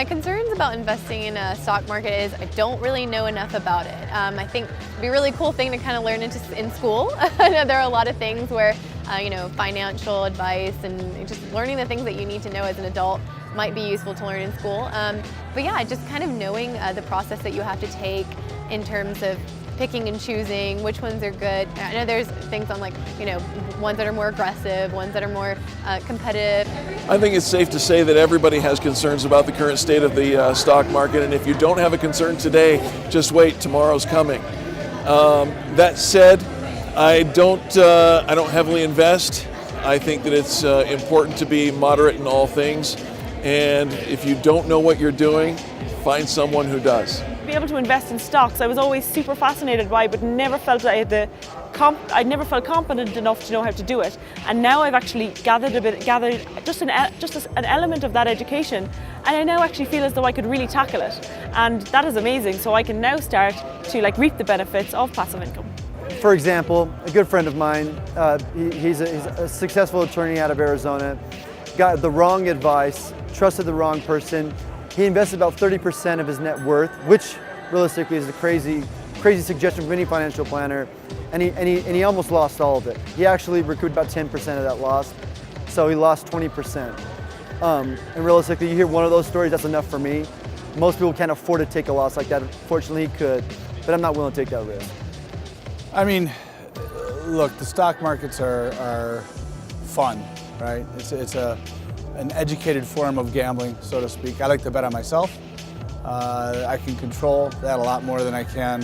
My concerns about investing in a stock market is I don't really know enough about it. I think it'd be a really cool thing to kind of learn in school. I know there are a lot of things where, financial advice and just learning the things that you need to know as an adult might be useful to learn in school. But yeah, just kind of knowing the process that you have to take in terms of picking and choosing which ones are good. I know there's things on ones that are more aggressive, ones that are more competitive. I think it's safe to say that everybody has concerns about the current state of the stock market, and if you don't have a concern today, just wait, tomorrow's coming. That said, I don't heavily invest. I think that it's important to be moderate in all things, and if you don't know what you're doing, find someone who does. Be able to invest in stocks, I was always super fascinated by, but never felt I never felt competent enough to know how to do it. And now I've actually gathered just an element of that education, and I now actually feel as though I could really tackle it. And that is amazing. So I can now start to reap the benefits of passive income. For example, a good friend of mine, he's a successful attorney out of Arizona, got the wrong advice, trusted the wrong person. He invested about 30% of his net worth, which realistically is a crazy suggestion from any financial planner, and he almost lost all of it. He actually recouped about 10% of that loss, so he lost 20%. And realistically, you hear one of those stories, that's enough for me. Most people can't afford to take a loss like that. Fortunately, he could, but I'm not willing to take that risk. I mean, look, the stock markets are fun, right? It's an educated form of gambling, so to speak. I like to bet on myself. I can control that a lot more than I can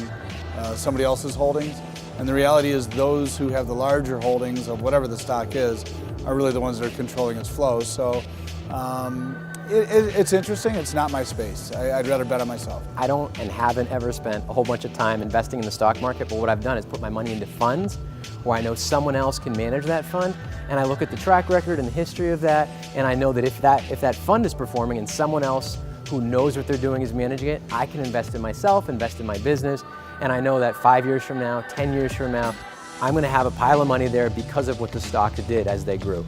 somebody else's holdings. And the reality is those who have the larger holdings of whatever the stock is are really the ones that are controlling its flow. So it's interesting. It's not my space. I'd rather bet on myself. I don't and haven't ever spent a whole bunch of time investing in the stock market, but what I've done is put my money into funds where I know someone else can manage that fund, and I look at the track record and the history of that, and I know that if that fund is performing and someone else who knows what they're doing is managing it, I can invest in myself, invest in my business, and I know that 5 years from now, 10 years from now, I'm going to have a pile of money there because of what the stock did as they grew.